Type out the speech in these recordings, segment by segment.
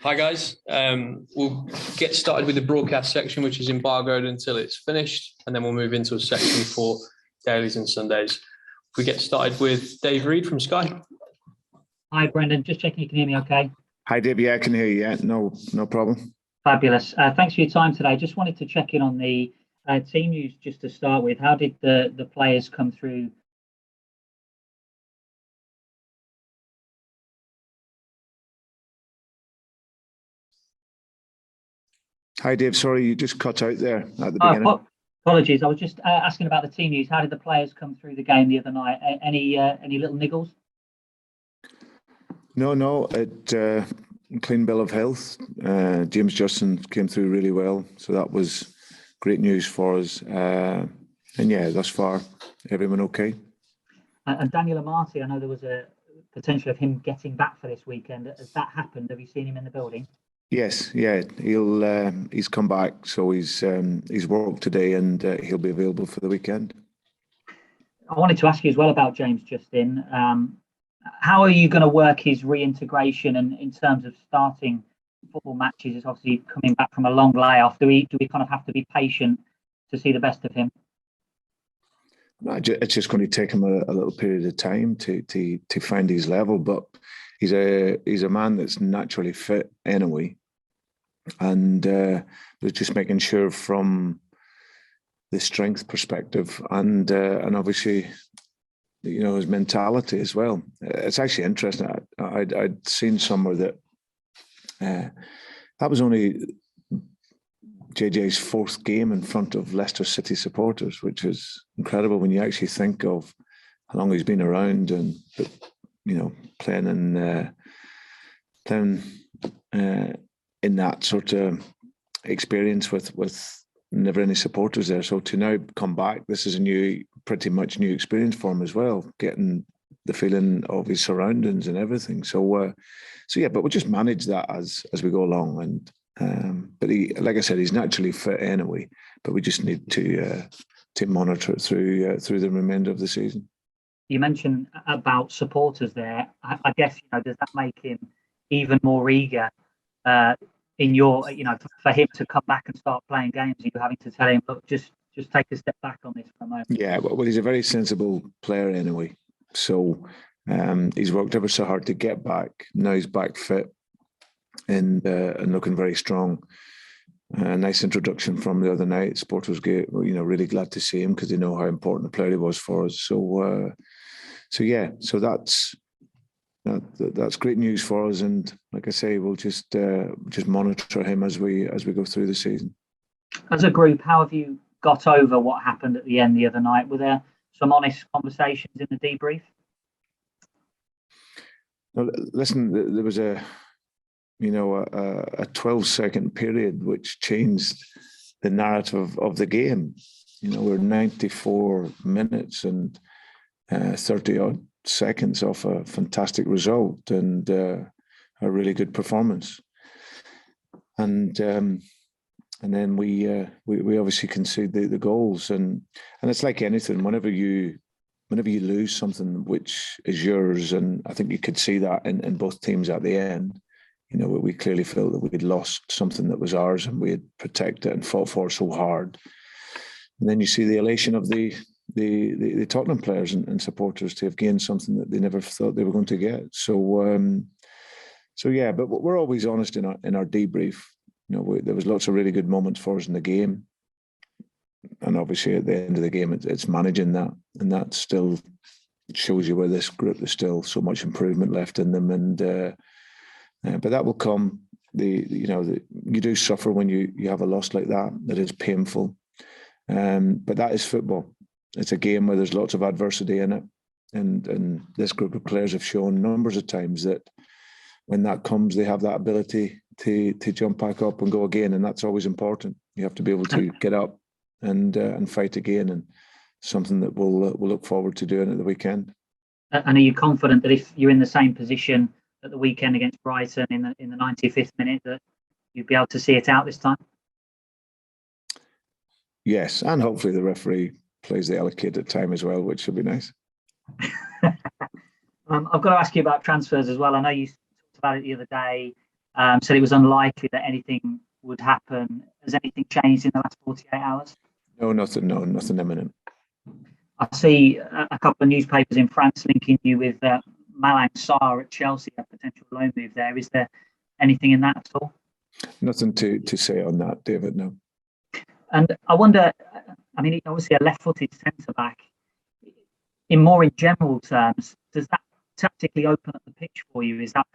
Hi guys, we'll get started with the broadcast section, which is embargoed until it's finished, and then we'll move into a section for dailies and Sundays. We get started with Dave Reed from Sky. Hi Brendan, just checking you can hear me okay. Hi Dave, yeah, I can hear you. Yeah, no problem. Fabulous. Thanks for your time today. Just wanted to check in on the team news just to start with. How did the players come through? Hi Dave, sorry, you just cut out there at the beginning. Apologies, I was just asking about the team news. How did the players come through the game the other night? Any little niggles? No, clean bill of health. James Justin came through really well, so that was great news for us. And yeah, thus far, everyone okay. And Daniel Amati, I know there was a potential of him getting back for this weekend. Has that happened? Have you seen him in the building? Yes, yeah, he's come back, so he's worked today, and he'll be available for the weekend. I wanted to ask you as well about James Justin. How are you going to work his reintegration, and in terms of starting football matches? It's obviously coming back from a long layoff. Do we kind of have to be patient to see the best of him? It's just going to take him a little period of time to find his level, but he's a man that's naturally fit anyway, and we're just making sure from the strength perspective and obviously, you know, his mentality as well. It's actually interesting. I'd seen somewhere that that was only JJ's fourth game in front of Leicester City supporters, which is incredible when you actually think of how long he's been around, and you know, playing in that sort of experience with never any supporters there. So to now come back, this is a pretty much new experience for him as well, getting the feeling of his surroundings and everything. So yeah, but we'll just manage that as we go along. And but he, like I said, he's naturally fit anyway. But we just need to monitor it through the remainder of the season. You mentioned about supporters there. I guess, you know, does that make him even more eager in your, you know, for him to come back and start playing games? Are you having to tell him, look, just take a step back on this for a moment? Yeah, well, he's a very sensible player anyway. So he's worked ever so hard to get back. Now he's back fit and looking very strong. Nice introduction from the other night. Sport was great. You know, really glad to see him because they know how important a player he was for us. So yeah, so that's great news for us. And like I say, we'll just monitor him as we go through the season. As a group, how have you got over what happened at the end the other night? Were there some honest conversations in the debrief? Well, listen, there was a 12-second period which changed the narrative of the game. You know, we're 94 minutes and 30-odd seconds off a fantastic result and a really good performance. And then we obviously concede the goals. And it's like anything, whenever you lose something which is yours, and I think you could see that in both teams at the end. You know, we clearly felt that we'd lost something that was ours and we had protected and fought for so hard. And then you see the elation of the Tottenham players and supporters to have gained something that they never thought they were going to get. So yeah, but we're always honest in our debrief. You know, there was lots of really good moments for us in the game, and obviously at the end of the game, it's managing that, and that still shows you where this group, there's still so much improvement left in them, and. But that will come. You do suffer when you have a loss like that. That is painful. But that is football. It's a game where there's lots of adversity in it, and this group of players have shown numbers of times that when that comes, they have that ability to jump back up and go again, and that's always important. You have to be able to get up and fight again, and something that we'll look forward to doing at the weekend. And are you confident that if you're in the same position at the weekend against Brighton in the 95th minute, that you'd be able to see it out this time? Yes, and hopefully the referee plays the allocated time as well, which should be nice. I've got to ask you about transfers as well. I know you talked about it the other day. said it was unlikely that anything would happen. Has anything changed in the last 48 hours? No, nothing imminent. I see a couple of newspapers in France linking you with Malang Sarr at Chelsea, a potential loan move there. Is there anything in that at all? Nothing to say on that, David, no. And I wonder, I mean, obviously a left-footed centre-back, in general terms, does that tactically open up the pitch for you? Is that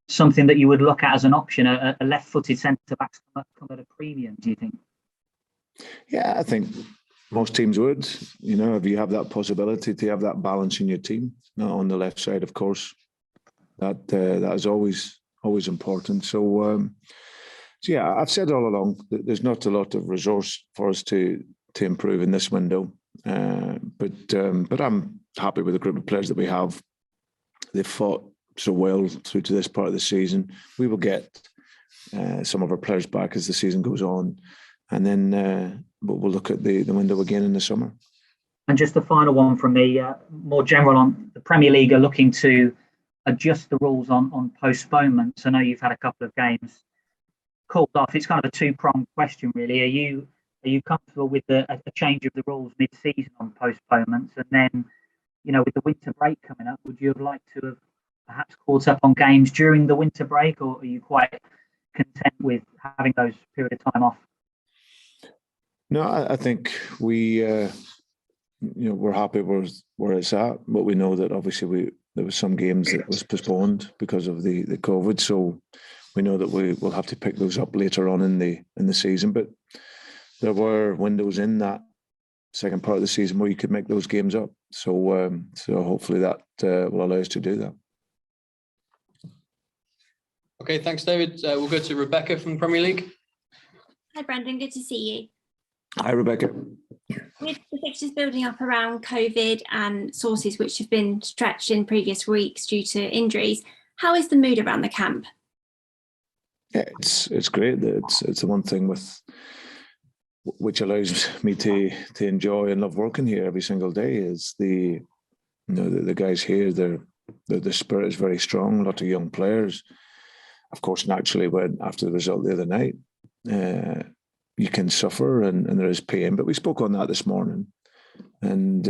something that you would look at as an option, a left-footed centre-back come at a premium, do you think? Yeah, I think most teams would. You know, if you have that possibility to have that balance in your team, not on the left side, of course, that is always important. So yeah, I've said all along that there's not a lot of resource for us to improve in this window, but I'm happy with the group of players that we have. They've fought so well through to this part of the season. We will get some of our players back as the season goes on, and then we'll look at the window again in the summer. And just the final one from me, more general on the Premier League are looking to adjust the rules on postponements. I know you've had a couple of games called off. It's kind of a two-pronged question, really. Are you comfortable with a change of the rules mid-season on postponements? And then, you know, with the winter break coming up, would you have liked to have perhaps caught up on games during the winter break, or are you quite content with having those period of time off? No, I think we're happy where it's at, but we know that obviously there was some games that was postponed because of the COVID, so we know that we will have to pick those up later on in the season. But there were windows in that second part of the season where you could make those games up. So hopefully that will allow us to do that. Okay, thanks, David. We'll go to Rebecca from the Premier League. Hi, Brendan. Good to see you. Hi, Rebecca. With the fixtures building up around COVID and sources which have been stretched in previous weeks due to injuries, how is the mood around the camp? Yeah, it's great. It's the one thing which allows me to enjoy and love working here every single day is the guys here. The spirit is very strong. A lot of young players. Of course, naturally, after the result the other night, you can suffer and there is pain. But we spoke on that this morning and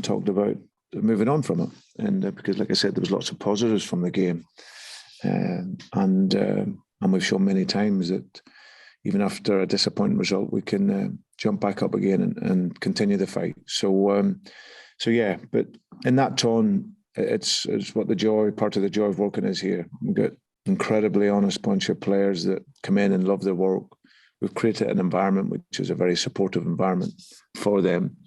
talked about moving on from it. And because, like I said, there was lots of positives from the game, and we've shown many times that even after a disappointing result, we can jump back up again and continue the fight. So yeah. But in that tone, it's what part of the joy of working is here. We've got incredibly honest bunch of players that come in and love their work. We've created an environment which is a very supportive environment for them,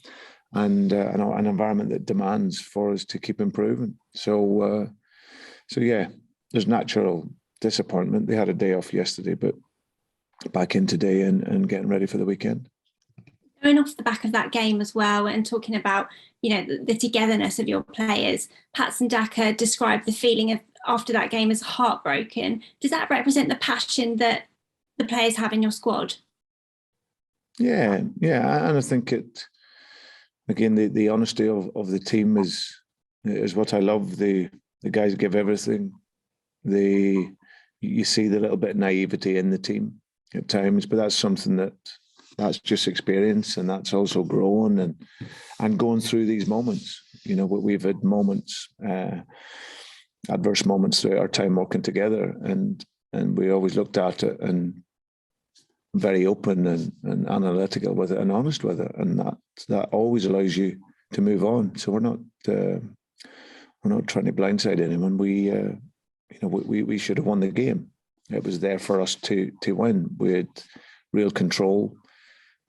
and an environment that demands for us to keep improving. So yeah, there's natural disappointment. They had a day off yesterday, but back in today and getting ready for the weekend. Going off the back of that game as well, and talking about the togetherness of your players, Patson Daka described the feeling of after that game as heartbroken. Does that represent the passion that the players have in your squad? Yeah, and I think the honesty of the team is what I love. The guys give everything. You see the little bit of naivety in the team at times, but that's something that's just experience, and that's also growing and going through these moments. We've had moments, adverse moments throughout our time working together, and we always looked at it and very open and analytical with it and honest with it, and that always allows you to move on. So we're not trying to blindside anyone. We should have won the game. It was there for us to win. We had real control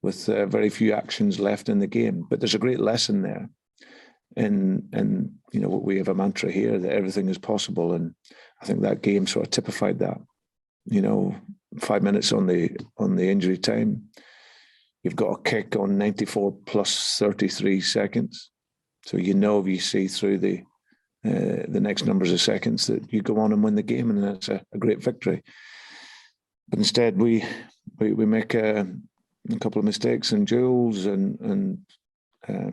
with very few actions left in the game. But there's a great lesson there. And we have a mantra here that everything is possible. And I think that game sort of typified that. 5 minutes on the injury time, you've got a kick on 94 plus 33 seconds. So if you see through the next numbers of seconds that you go on and win the game, and that's a great victory. But instead, we make a couple of mistakes in duels and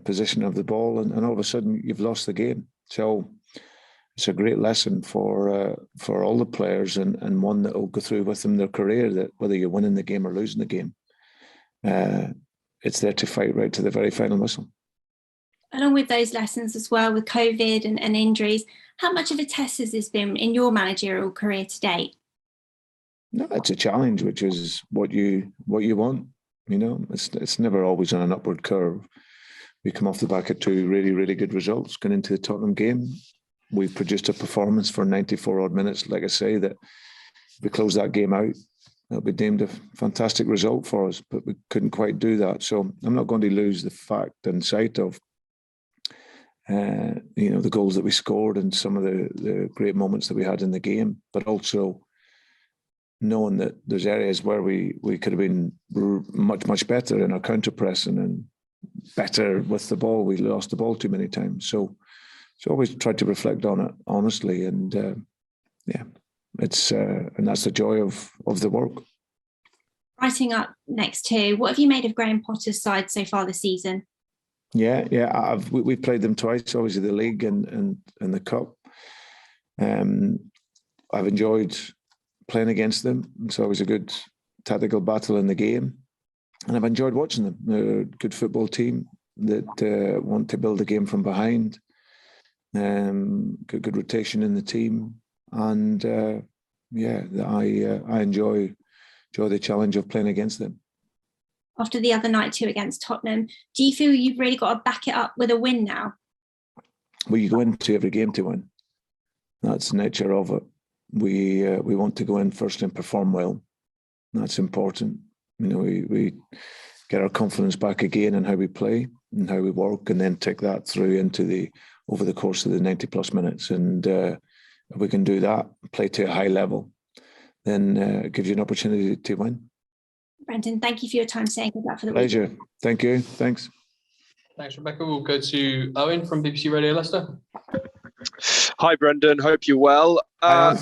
position of the ball, and all of a sudden you've lost the game. So it's a great lesson for all the players, and one that will go through with them their career, that whether you're winning the game or losing the game, it's there to fight right to the very final whistle. Along with those lessons as well, with COVID and injuries, how much of a test has this been in your managerial career to date? No, it's a challenge, which is what you want. You know, it's never always on an upward curve. We come off the back of 2 really, really good results going into the Tottenham game. We've produced a performance for 94 odd minutes, like I say, that if we close that game out, it'll be deemed a fantastic result for us, but we couldn't quite do that. So I'm not going to lose the fact and sight of the goals that we scored and some of the great moments that we had in the game, but also knowing that there's areas where we could have been much, much better in our counter pressing and better with the ball. We lost the ball too many times. So always try to reflect on it honestly, and it's and that's the joy of the work. Writing up next to, what have you made of Graham Potter's side so far this season? Yeah. We've played them twice, obviously the league and the cup. I've enjoyed playing against them. It's always a good tactical battle in the game, and I've enjoyed watching them. They're a good football team that want to build a game from behind. Good rotation in the team, and I enjoy the challenge of playing against them. After the other night too against Tottenham, do you feel you've really got to back it up with a win now? Well, you go into every game to win. That's the nature of it. We want to go in first and perform well. That's important. You know, we get our confidence back again in how we play and how we work, and then take that through into over the course of the 90 plus minutes. And if we can do that, play to a high level, then it gives you an opportunity to win. Brendan, thank you for your time today. Good luck for the Pleasure. week. Thank you. Thanks. Thanks, Rebecca. We'll go to Owen from BBC Radio Leicester. Hi, Brendan. Hope you're well. Hi,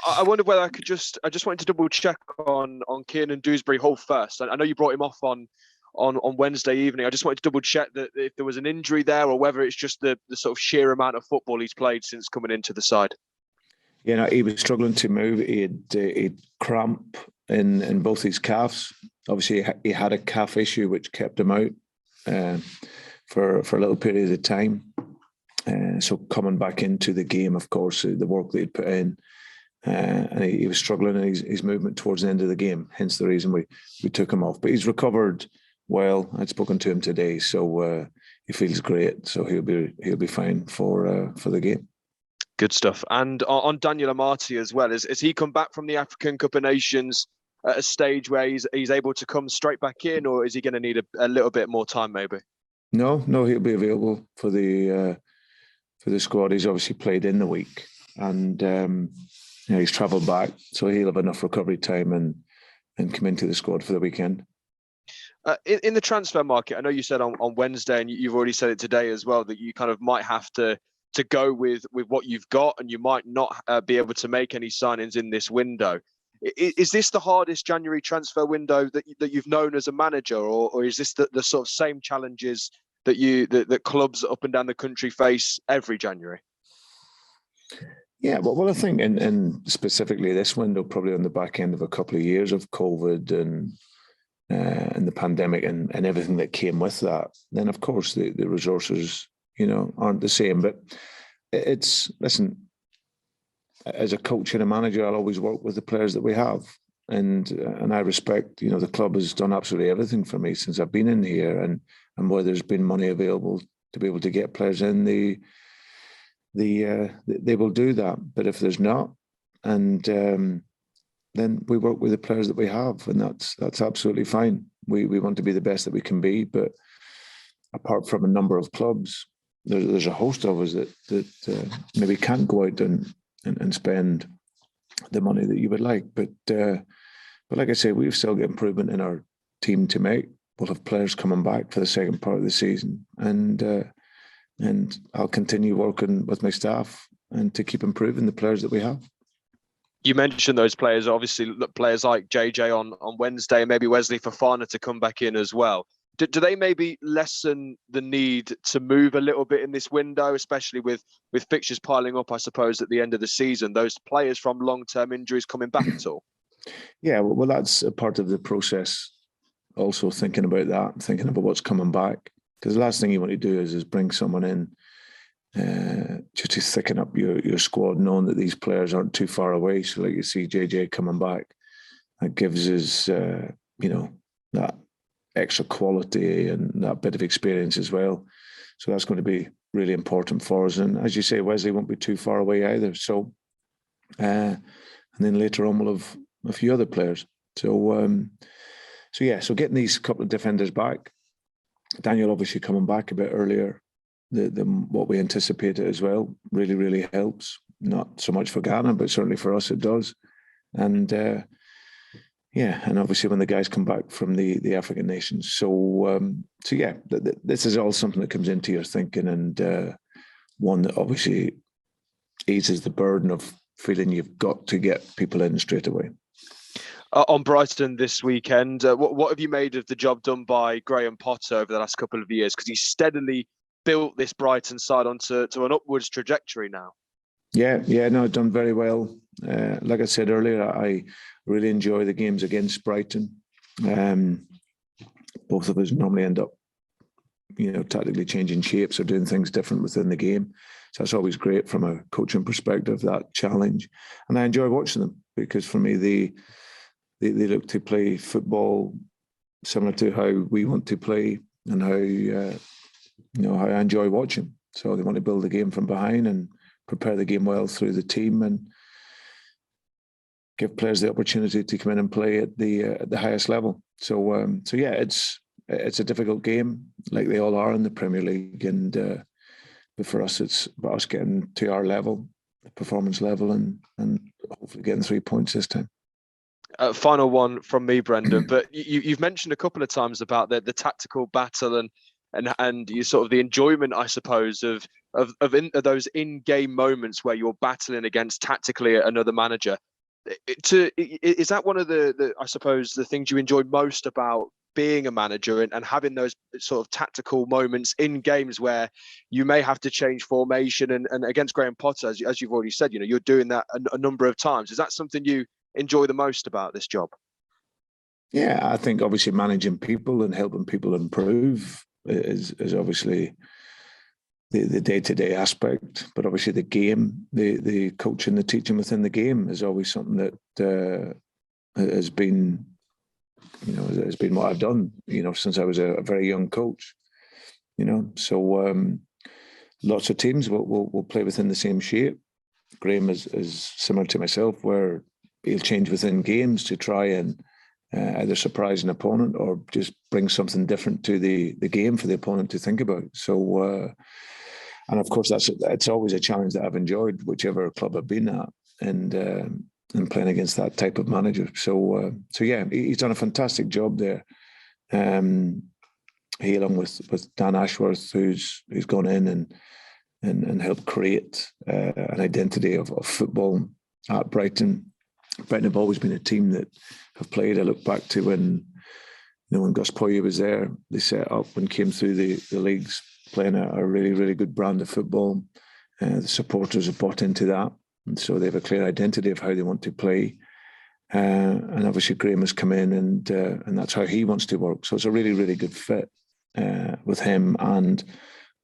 I wondered whether I just wanted to double check on Kiernan Dewsbury-Hall first. I know you brought him off on Wednesday evening. I just wanted to double check that if there was an injury there, or whether it's just the sort of sheer amount of football he's played since coming into the side. Yeah, no, he was struggling to move. He'd cramp in both his calves. Obviously, he had a calf issue which kept him out for a little period of time. So coming back into the game, of course, the work that he'd put in, and he was struggling in his movement towards the end of the game. Hence the reason we took him off. But he's recovered well. I'd spoken to him today, so he feels great. So he'll be fine for the game. Good stuff. And on Daniel Amati as well, has he come back from the African Cup of Nations at a stage where he's able to come straight back in, or is he going to need a little bit more time maybe? No, he'll be available for the squad. He's obviously played in the week, and he's travelled back, so he'll have enough recovery time and come into the squad for the weekend. In the transfer market, I know you said on Wednesday, and you've already said it today as well, that you kind of might have to go with what you've got, and you might not be able to make any signings in this window. Is this the hardest January transfer window that you've known as a manager, or is this the sort of same challenges that clubs up and down the country face every January? Yeah, well, I think in specifically this window, probably on the back end of a couple of years of COVID and the pandemic and everything that came with that, then of course the resources, aren't the same. But listen, as a coach and a manager, I'll always work with the players that we have. And I respect, the club has done absolutely everything for me since I've been in here, and where there's been money available to be able to get players in, they will do that. But if there's not, and then we work with the players that we have, and that's absolutely fine. We want to be the best that we can be, but apart from a number of clubs, there's a host of us that maybe can't go out and spend the money that you would like. But like I say, we've still got improvement in our team to make. We'll have players coming back for the second part of the season, and I'll continue working with my staff and to keep improving the players that we have. You mentioned those players, obviously players like JJ on Wednesday, and maybe Wesley Fofana to come back in as well. do they maybe lessen the need to move a little bit in this window, especially with fixtures piling up, I suppose, at the end of the season, those players from long-term injuries coming back at all? Yeah, well, that's a part of the process. Also thinking about that, thinking about what's coming back. Because the last thing you want to do is bring someone in just to thicken up your squad, knowing that these players aren't too far away. So like you see JJ coming back, that gives us, that extra quality and that bit of experience as well. So that's going to be really important for us. And as you say, Wesley won't be too far away either. So, and then later on we'll have a few other players. So getting these couple of defenders back, Daniel obviously coming back a bit earlier than what we anticipated as well, really, really helps. Not so much for Ghana, but certainly for us it does. And and obviously when the guys come back from the African nations. This is all something that comes into your thinking, and one that obviously eases the burden of feeling you've got to get people in straight away. On Brighton this weekend, what have you made of the job done by Graham Potter over the last couple of years? Because he's steadily built this Brighton side onto an upwards trajectory now. No, done very well. Like I said earlier, I really enjoy the games against Brighton. Both of us normally end up, tactically changing shapes or doing things different within the game. So that's always great from a coaching perspective, that challenge. And I enjoy watching them because for me, they look to play football similar to how we want to play and how I enjoy watching. So they want to build the game from behind and prepare the game well through the team and give players the opportunity to come in and play at the highest level. It's a difficult game, like they all are in the Premier League, but for us, it's about us getting to our level, the performance level, and hopefully getting 3 points this time. Final one from me, Brendan. But you've mentioned a couple of times about the tactical battle and you sort of the enjoyment, I suppose, of those in-game moments where you're battling against tactically another manager. Is that one of the I suppose the things you enjoy most about being a manager and having those sort of tactical moments in games where you may have to change formation and against Graham Potter, as you've already said, you're doing that a number of times. Is that something you enjoy the most about this job? Yeah, I think obviously managing people and helping people improve is obviously the day-to-day aspect, but obviously the game, the coaching, the teaching within the game is always something that has been what I've done, since I was a very young coach. So lots of teams will play within the same shape. Graham is similar to myself, where he'll change within games to try and either surprise an opponent or just bring something different to the game for the opponent to think about. So, and of course, it's always a challenge that I've enjoyed, whichever club I've been at, and playing against that type of manager. So he's done a fantastic job there. He, along with Dan Ashworth, who's gone in and helped create an identity of football at Brighton. Brighton have always been a team that have played. I look back to when Gus Poyet was there, they set up and came through the leagues playing a really, really good brand of football. The supporters have bought into that. And so they have a clear identity of how they want to play. And obviously Graham has come in and that's how he wants to work. So it's a really, really good fit with him and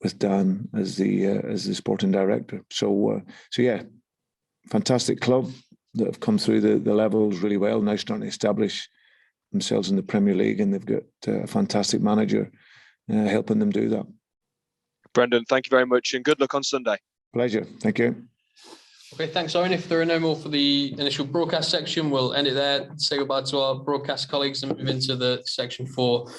with Dan as the sporting director. So fantastic club that have come through the levels really well, now starting to establish themselves in the Premier League, and they've got a fantastic manager helping them do that. Brendan, thank you very much and good luck on Sunday. Pleasure. Thank you. Okay, thanks, Owen. If there are no more for the initial broadcast section, we'll end it there, say goodbye to our broadcast colleagues and move into the section for